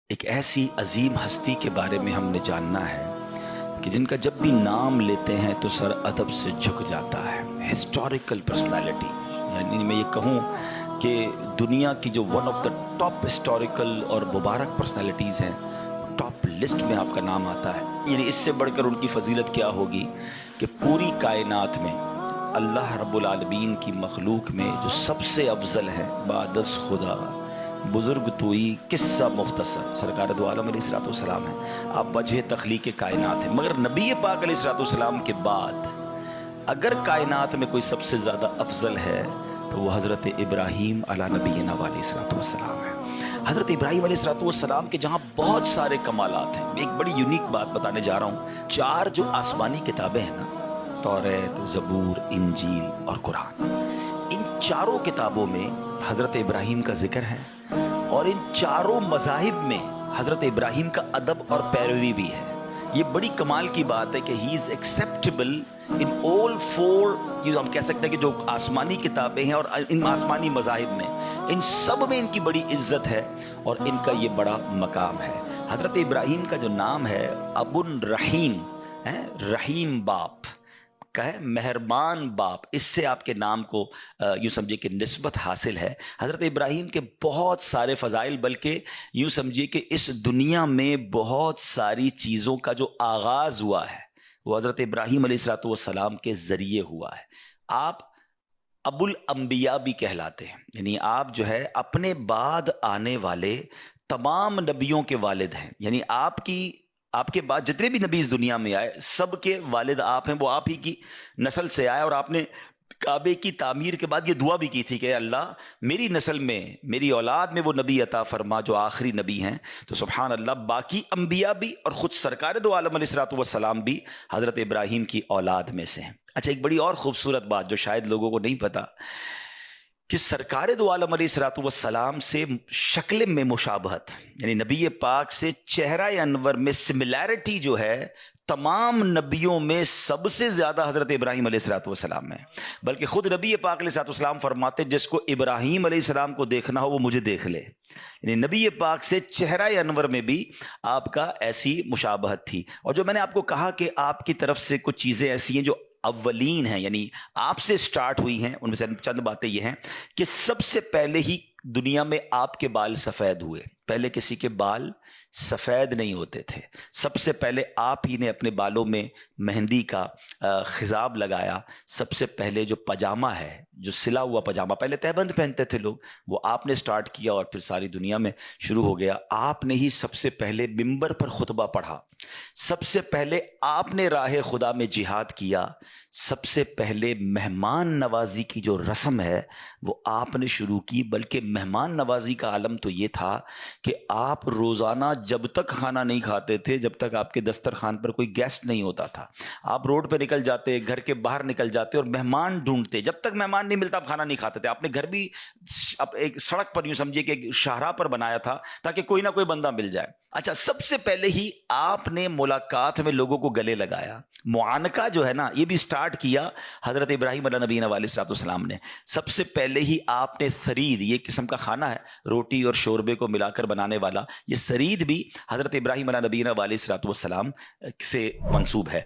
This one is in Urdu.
ایک ایسی عظیم ہستی کے بارے میں ہم نے جاننا ہے کہ جن کا جب بھی نام لیتے ہیں تو سر ادب سے جھک جاتا ہے. ہسٹوریکل پرسنالٹی، یعنی میں یہ کہوں کہ دنیا کی جو one of the top historical اور مبارک پرسنالٹیز ہیں، ٹاپ لسٹ میں آپ کا نام آتا ہے. یعنی اس سے بڑھ کر ان کی فضیلت کیا ہوگی کہ پوری کائنات میں اللہ رب العالمین کی مخلوق میں جو سب سے افضل ہے بعد از خدا، بزرگ توئی قصہ مختصر سرکار دو عالم علیہ الصلوۃ والسلام ہے. آپ وجہ تخلیق کائنات ہیں، مگر نبی پاک علیہ الصلوۃ والسلام کے بعد اگر کائنات میں کوئی سب سے زیادہ افضل ہے تو وہ حضرت ابراہیم علی نبینا علیہ الصلوۃ والسلام ہے. حضرت ابراہیم علیہ الصلوۃ والسلام کے جہاں بہت سارے کمالات ہیں، میں ایک بڑی یونیک بات بتانے جا رہا ہوں. 4 جو آسمانی کتابیں ہیں نا، توریت، زبور، انجیل اور قرآن، ان چاروں کتابوں میں حضرت ابراہیم کا ذکر ہے، اور ان چاروں مذاہب میں حضرت ابراہیم کا ادب اور پیروی بھی ہے. یہ بڑی کمال کی بات ہے کہ ہی از ایکسیپٹیبل ان all 4، ہم کہہ سکتے ہیں کہ جو آسمانی کتابیں ہیں اور ان آسمانی مذاہب میں، ان سب میں ان کی بڑی عزت ہے اور ان کا یہ بڑا مقام ہے. حضرت ابراہیم کا جو نام ہے ابو الرحیم ہے، رحیم باپ کا ہے، مہربان باپ، اس سے آپ کے نام کو یوں سمجھے کہ نسبت حاصل ہے. حضرت ابراہیم کے بہت سارے فضائل، بلکہ یوں سمجھے کہ اس دنیا میں بہت ساری چیزوں کا جو آغاز ہوا ہے وہ حضرت ابراہیم علیہ الصلوۃ والسلام کے ذریعے ہوا ہے. آپ ابو الانبیاء بھی کہلاتے ہیں، یعنی آپ جو ہے اپنے بعد آنے والے تمام نبیوں کے والد ہیں. یعنی آپ کے بعد جتنے بھی نبی اس دنیا میں آئے سب کے والد آپ ہیں، وہ آپ ہی کی نسل سے آئے. اور آپ نے کعبے کی تعمیر کے بعد یہ دعا بھی کی تھی کہ اللہ میری نسل میں، میری اولاد میں وہ نبی عطا فرما جو آخری نبی ہیں. تو سبحان اللہ، باقی انبیاء بھی اور خود سرکار دو عالم علیہ الصلوۃ والسلام بھی حضرت ابراہیم کی اولاد میں سے ہیں. اچھا، ایک بڑی اور خوبصورت بات جو شاید لوگوں کو نہیں پتا، کہ سرکار دو عالم علیہ الصلوۃ والسلام سے شکل میں مشابہت، یعنی نبی پاک سے چہرہ انور میں سملیرٹی جو ہے، تمام نبیوں میں سب سے زیادہ حضرت ابراہیم علیہ الصلوۃ والسلام میں. بلکہ خود نبی پاک علیہ الصلوۃ والسلام فرماتے جس کو ابراہیم علیہ السلام کو دیکھنا ہو وہ مجھے دیکھ لے. یعنی نبی پاک سے چہرہ انور میں بھی آپ کا ایسی مشابہت تھی. اور جو میں نے آپ کو کہا کہ آپ کی طرف سے کچھ چیزیں ایسی ہیں جو اولین ہیں، یعنی آپ سے سٹارٹ ہوئی ہیں، ان میں سے چند باتیں یہ ہیں کہ سب سے پہلے ہی دنیا میں آپ کے بال سفید ہوئے. پہلے کسی کے بال سفید نہیں ہوتے تھے. سب سے پہلے آپ ہی نے اپنے بالوں میں مہندی کا خضاب لگایا. سب سے پہلے جو پاجامہ ہے، جو سلا ہوا پاجامہ، پہلے تہبند پہنتے تھے لوگ، وہ آپ نے سٹارٹ کیا اور پھر ساری دنیا میں شروع ہو گیا. آپ نے ہی سب سے پہلے منبر پر خطبہ پڑھا. سب سے پہلے آپ نے راہ خدا میں جہاد کیا. سب سے پہلے مہمان نوازی کی جو رسم ہے وہ آپ نے شروع کی. بلکہ مہمان نوازی کا عالم تو یہ تھا کہ آپ روزانہ جب تک کھانا نہیں کھاتے تھے جب تک آپ کے دسترخوان پر کوئی گیسٹ نہیں ہوتا تھا. آپ روڈ پہ نکل جاتے، گھر کے باہر نکل جاتے اور مہمان ڈھونڈتے. جب تک مہمان نہیں ملتا آپ کھانا نہیں کھاتے تھے. آپ نے گھر بھی ایک سڑک پر یوں سمجھیے کہ ایک شاہراہ پر بنایا تھا تاکہ کوئی نہ کوئی بندہ مل جائے. اچھا، سب سے پہلے ہی آپ نے ملاقات میں لوگوں کو گلے لگایا. معانقہ جو ہے نا، یہ بھی سٹارٹ کیا حضرت ابراہیم علیہ نبینا علیہ الصلوۃ والسلام نے. سب سے پہلے ہی آپ نے ثرید، یہ قسم کا کھانا ہے روٹی اور شوربے کو ملا کر بنانے والا، یہ ثرید بھی حضرت ابراہیم علیہ نبینا علیہ الصلوۃ والسلام سے منسوب ہے.